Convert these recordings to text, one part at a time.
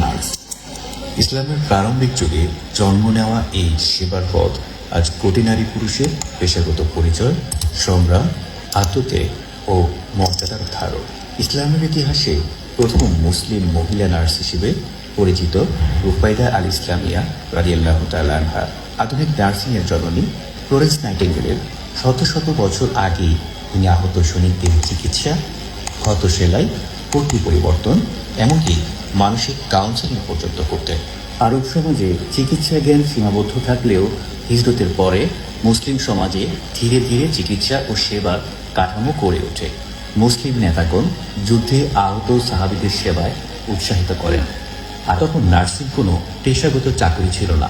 Nurse. ইসলামের প্রারম্ভিক যুগে জন্ম নেওয়া এই সেবার পথ আজ কোটি নারী পুরুষের পেশাগত পরিচয়, সংগ্রাম, আত্মত্যাগ ও মর্যাদার ধারক। ইসলামের ইতিহাসে প্রথম মুসলিম মহিলা নার্স হিসেবে পরিচিত রুফাইদা আল ইসলামিয়া রাদিয়াল্লাহু তাআলা আনহা আধুনিক নার্সিংয়ের জননী ফ্লোরেন্স নাইটিঙ্গেলের শত শত বছর আগেই তিনি আহত সৈনিকদের চিকিৎসা, ক্ষত সেলাই, পট্টি পরিবর্তন, এমনকি মানসিক কাউন্সেলিং পর্যন্ত করতেন। আরব সমাজে চিকিৎসা জ্ঞান সীমাবদ্ধ থাকলেও হিজরতের পরে মুসলিম সমাজে ধীরে ধীরে চিকিৎসা ও সেবার কাঠামো গড়ে ওঠে। মুসলিম নেতাগণ যুদ্ধে আহত সাহাবীদের সেবায় উৎসাহিত করেন। আর তখন নার্সিং কোনো পেশাগত চাকরি ছিল না,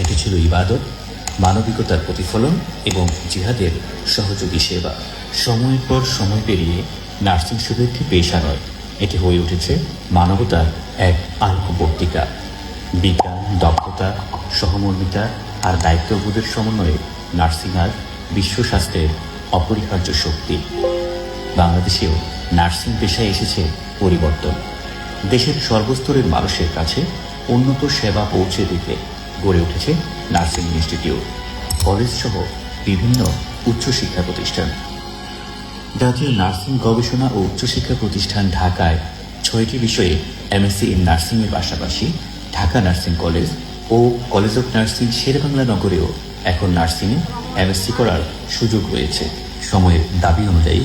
এটি ছিল ইবাদত, মানবিকতার প্রতিফলন এবং জিহাদের সহযোগী সেবা। সময়ের পর সময় পেরিয়ে নার্সিং শুধু একটি পেশা নয়, এটি হয়ে উঠেছে মানবতার এক আলোকবর্তিকা। বিজ্ঞান, দক্ষতা, সহমর্মিতা আর দায়িত্ববোধের সমন্বয়ে নার্সিং আজ বিশ্ব স্বাস্থ্যের অপরিহার্য শক্তি। বাংলাদেশেও নার্সিং পেশায় এসেছে পরিবর্তন। দেশের সর্বস্তরের মানুষের কাছে উন্নত সেবা পৌঁছে দিতে গড়ে উঠেছে নার্সিং ইনস্টিটিউট, কলেজ সহ বিভিন্ন উচ্চশিক্ষা প্রতিষ্ঠান। জাতীয় নার্সিং গবেষণা ও উচ্চশিক্ষা প্রতিষ্ঠান ঢাকায় 6টি বিষয়ে এমএসসি ইন নার্সিংয়ের পাশাপাশি ঢাকা নার্সিং কলেজ ও কলেজ অফ নার্সিং শেরেবাংলা নগরেও এখন নার্সিংয়ে এমএসসি করার সুযোগ রয়েছে। সময়ের দাবি অনুযায়ী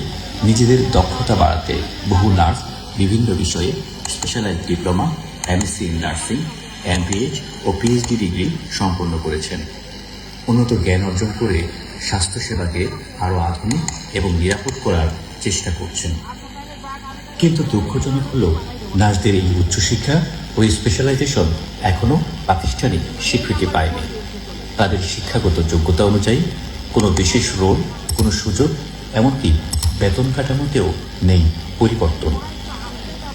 নিজেদের দক্ষতা বাড়াতে বহু নার্স বিভিন্ন বিষয়ে specialize diploma, MSc in nursing, MPH ও পিএইচডি ডিগ্রি সম্পন্ন করেছেন। উন্নত জ্ঞান অর্জন করে স্বাস্থ্যসেবাকে আরও আধুনিক এবং নিরাপদ করার চেষ্টা করছেন। কিন্তু দুঃখজনক হল নার্সদের এই উচ্চশিক্ষা ও স্পেশালাইজেশন এখনও প্রাতিষ্ঠানিক স্বীকৃতি পায়নি। তাদের শিক্ষাগত যোগ্যতা অনুযায়ী কোনো বিশেষ রোল, কোনো সুযোগ, এমনকি বেতন কাঠামোতেও নেই পরিবর্তন।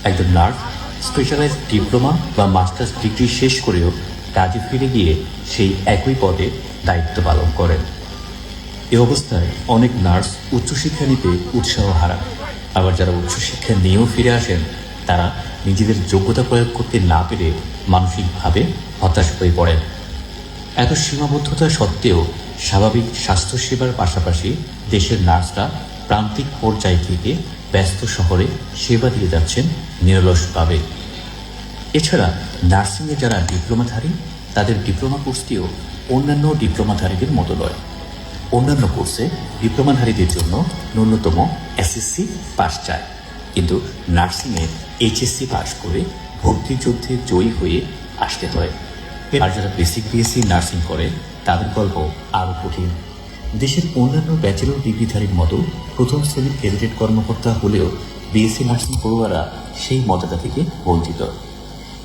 একজন নার্স স্পেশালাইজ ডিপ্লোমা বা মাস্টার্স ডিগ্রি শেষ করেও কাজে ফিরে গিয়ে সেই একই পদে দায়িত্ব পালন করেন। এ অবস্থায় অনেক নার্স উচ্চশিক্ষা নিতে উৎসাহ হারান। আবার যারা উচ্চশিক্ষা নিয়েও ফিরে আসেন, তারা নিজেদের যোগ্যতা প্রয়োগ করতে না পেরে মানসিকভাবে হতাশ হয়ে পড়েন। এত সীমাবদ্ধতা সত্ত্বেও স্বাভাবিক স্বাস্থ্যসেবার পাশাপাশি দেশের নার্সরা প্রান্তিক পর্যায় থেকে ব্যস্ত শহরে সেবা দিয়ে যাচ্ছেন নিরলসভাবে। এছাড়া নার্সিংয়ে যারা ডিপ্লোমাধারী, তাদের ডিপ্লোমা কোর্সটিও অন্যান্য ডিপ্লোমাধারীদের মতো নয়। অন্যান্য কোর্সে ডিপ্লোমাধারীদের জন্য ন্যূনতম এসএসসি পাস চায়, কিন্তু নার্সিংয়ে এইচএসসি পাস করে ভর্তির যুদ্ধে জয়ী হয়ে আসতে হয়। আর যারা বেসিক বিএসসি নার্সিং করে, তাদের গল্প আরও কঠিন। দেশের অন্যান্য ব্যাচেলর ডিগ্রিধারীর মতো প্রথম শ্রেণীর ক্যাডেটেড কর্মকর্তা হলেও বিএসসি নার্সিং পড়ুয়ারা সেই মর্যাদা থেকে বঞ্চিত।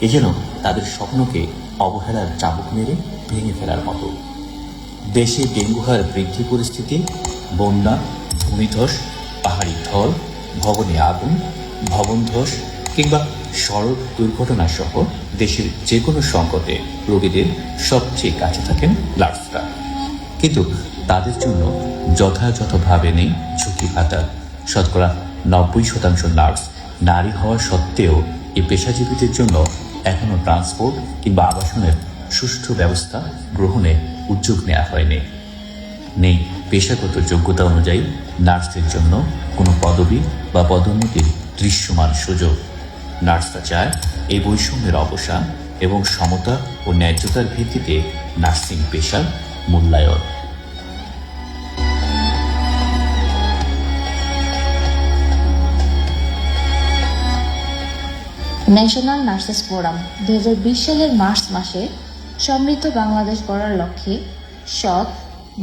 এ যেন তাদের স্বপ্নকে অবহেলার চাবুক মেরে ভেঙে ফেলার মতো। দেশে ডেঙ্গু হার বৃদ্ধি পরিস্থিতি, বন্যা, ভূমিধস, পাহাড়ি ঢল, ভবনে আগুন, ভবন ধস কিংবা সড়ক দুর্ঘটনা সহ দেশের যে কোনো সংকটে রোগীদের সবচেয়ে কাছে থাকেন নার্সরা। কিন্তু তাদের জন্য যথাযথভাবে নেই ঝুঁকি ভাতা। শতকরা 90% নার্স নারী হওয়া সত্ত্বেও এই পেশাজীবীদের জন্য এখনও ট্রান্সপোর্ট কিংবা আবাসনের সুষ্ঠু ব্যবস্থা গ্রহণে উদ্যোগ নেওয়া হয়নি। নেই পেশাগত যোগ্যতা অনুযায়ী নার্সদের জন্য কোনো পদবি বা পদোন্নতির দৃশ্যমান সুযোগ। নার্সরা চায় এই বৈষম্যের অবসান এবং সমতা ও ন্যায্যতার ভিত্তিতে নার্সিং পেশার মূল্যায়ন। ন্যাশনাল নার্সেস ফোরাম 2020 সালের মার্চ মাসে সমৃদ্ধ বাংলাদেশ গড়ার লক্ষ্যে সৎ,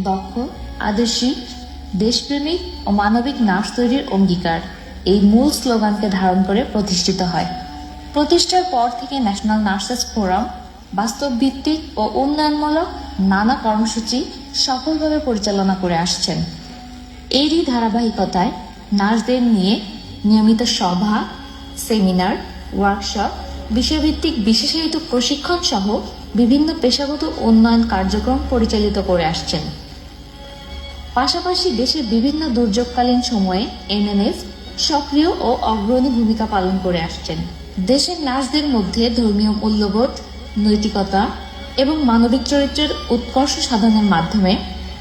দক্ষ, আদর্শী, দেশপ্রেমিক ও মানবিক নার্স তৈরির অঙ্গীকার এই মূল স্লোগানকে ধারণ করে প্রতিষ্ঠিত হয়। প্রতিষ্ঠার পর থেকে ন্যাশনাল নার্সেস ফোরাম বাস্তবভিত্তিক ও উন্নয়নমূলক নানা কর্মসূচি সফলভাবে পরিচালনা করে আসছেন। এরই ধারাবাহিকতায় নার্সদের নিয়ে নিয়মিত সভা, সেমিনার, ওয়ার্কশপ, বিষয়ভিত্তিক বিশেষায়িত প্রশিক্ষণ সহ বিভিন্ন পেশাগত উন্নয়ন কার্যক্রম পরিচালিত করে আসছেন। পাশাপাশি দেশের বিভিন্ন দুর্যোগকালীন সময়ে এনএনএস সক্রিয় ও অগ্রণী ভূমিকা পালন করে আসছেন। দেশের নার্সদের মধ্যে ধর্মীয় মূল্যবোধ, নৈতিকতা এবং মানবিক চরিত্রের উৎকর্ষ সাধনের মাধ্যমে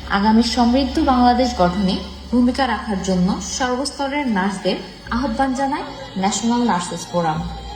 আগামী সমৃদ্ধ বাংলাদেশ গঠনে ভূমিকা রাখার জন্য সর্বস্তরের নার্সদের আহ্বান জানায় ন্যাশনাল নার্সেস ফোরাম।